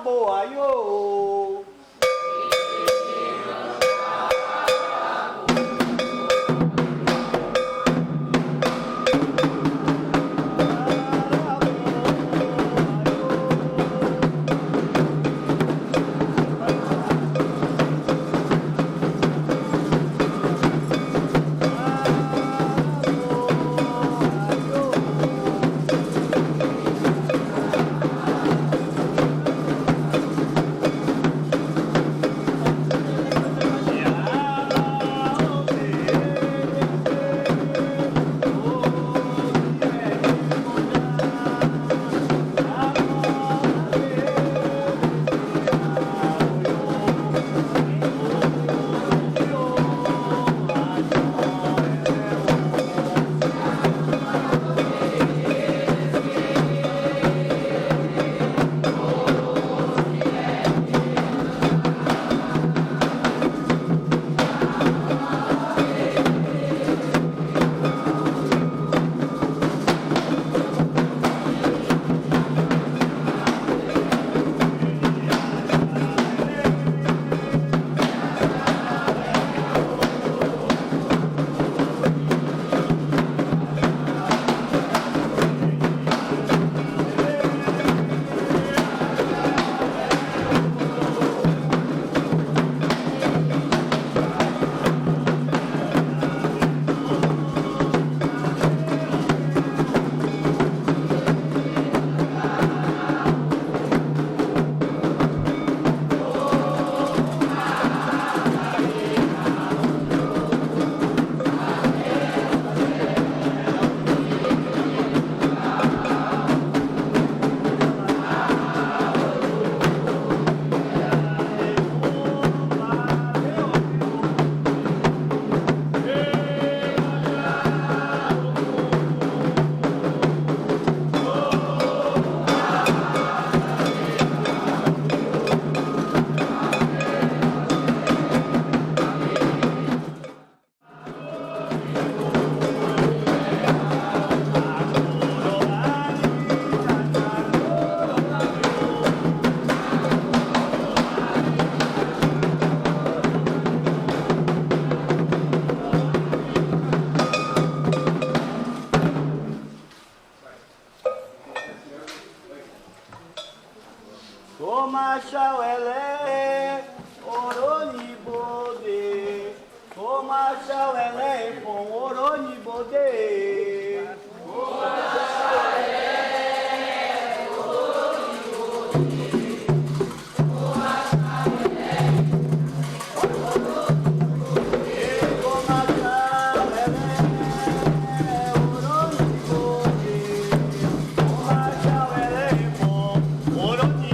boaio. Toma chauelé, oroni bode. Toma chauelé, com oroni bode. Toma chauelé, oroni bode. Toma chauelé, oroni bode. Toma chauelé, oroni bode. Toma chauelé, com oroni.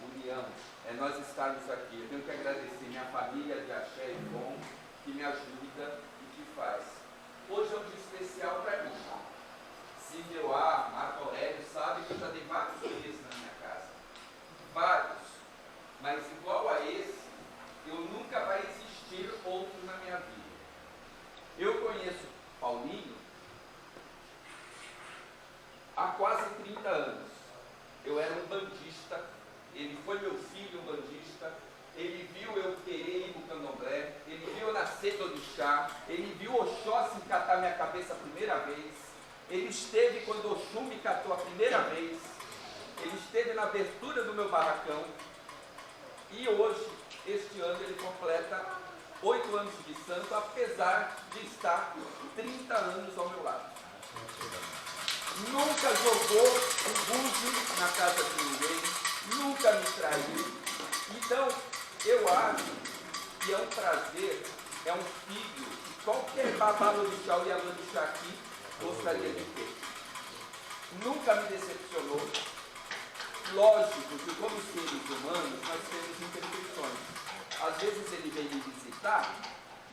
união, é nós estarmos aqui. Eu tenho que agradecer minha família de Axé e Bom, que me ajuda e que faz. Hoje é um dia especial para mim. Silvioar, Marco Aurélio sabe que eu já dei vários dias na minha casa. Vários. Mas igual a esse, eu nunca vai existir outro na minha vida. Eu conheço Paulinho há quase 30 anos. Eu era um bandista, ele foi meu filho, um bandista, ele viu eu querer ir no candomblé, ele viu eu nascer do orixá, ele viu Oxóssi catar minha cabeça a primeira vez, ele esteve quando Oxum me catou a primeira vez, ele esteve na abertura do meu barracão, e hoje, este ano, ele completa 8 anos de santo, apesar de estar 30 anos ao meu lado. Nunca jogou um búzio na casa de ninguém, nunca me traiu. Então, eu acho que é um prazer, é um filho que qualquer babalorixá ou ialorixá aqui gostaria de ter. Nunca me decepcionou. Lógico que como seres humanos nós temos imperfeições. Às vezes ele vem me visitar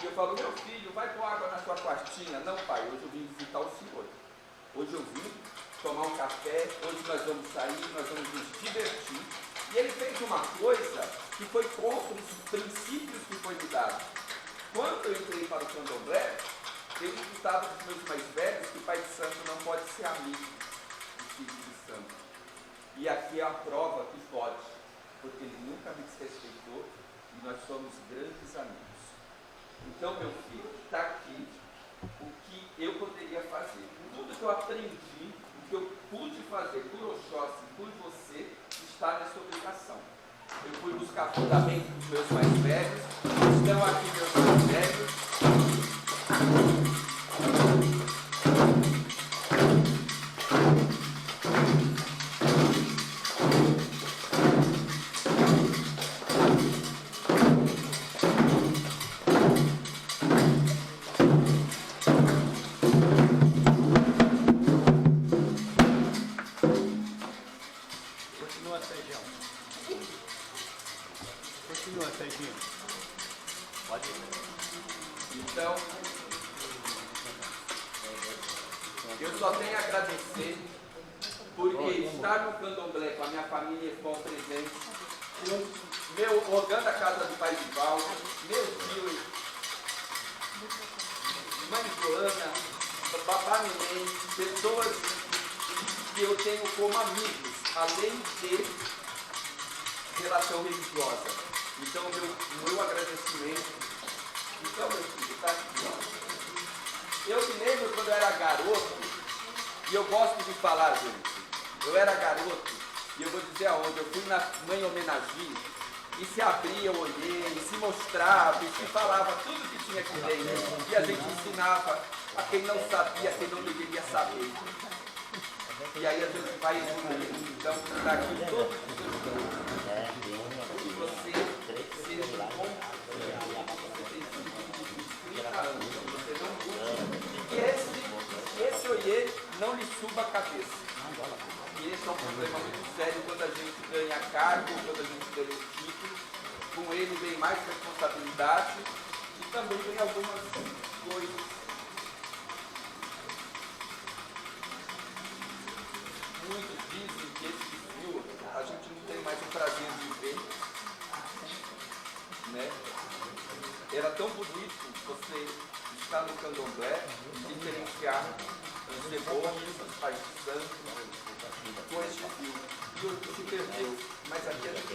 e eu falo, meu filho, vai com água na sua quartinha. Não, pai, hoje eu vim visitar o senhor. Hoje eu vim tomar um café, hoje nós vamos sair, nós vamos nos divertir. E ele fez uma coisa que foi contra os princípios que foi me dado. Quando eu entrei para o candomblé, eu escutava dos meus mais velhos que pai de santo não pode ser amigo do filho de santo. E aqui é a prova que pode, porque ele nunca me desrespeitou e nós somos grandes amigos. Então, meu filho, está aqui o que eu poderia fazer. Tudo que eu aprendi, o que eu pude fazer por Oxóssi e por você, está nessa obrigação. Eu fui buscar fundamento dos meus mais velhos, estão aqui meus mais velhos. Então, eu só tenho a agradecer, porque estar no candomblé com a minha família é bom presente, com meu orgão da casa do pai de Val, meu tio, mãe Joana, babá Neném, pessoas que eu tenho como amigos, além de relação religiosa. Então, meu agradecimento. Então, meu filho, está aqui, ó. Eu me lembro quando eu era garoto, e eu gosto de falar, gente. Eu era garoto, e eu vou dizer aonde. Eu fui na mãe homenagia, e se abria, eu olhei, e se mostrava, e se falava tudo que tinha aqui dentro. E a gente ensinava a quem não sabia, a quem não deveria saber. E aí a gente vai evoluindo. Então, está aqui todos os seus filhos. E você seja bom. Você tem 30 anos. Você não busca. E esse oiê não lhe suba a cabeça. E esse é um problema muito sério quando a gente ganha cargo, quando a gente ganha título. Com ele vem mais responsabilidade e também vem algumas coisas. Muitos dizem que esse fio a gente não tem mais o prazer de ver, né? Era tão bonito você estar no candomblé, diferenciar os cebolas, os pais de santo, com esse fio. E hoje se perdeu, mas aqui a gente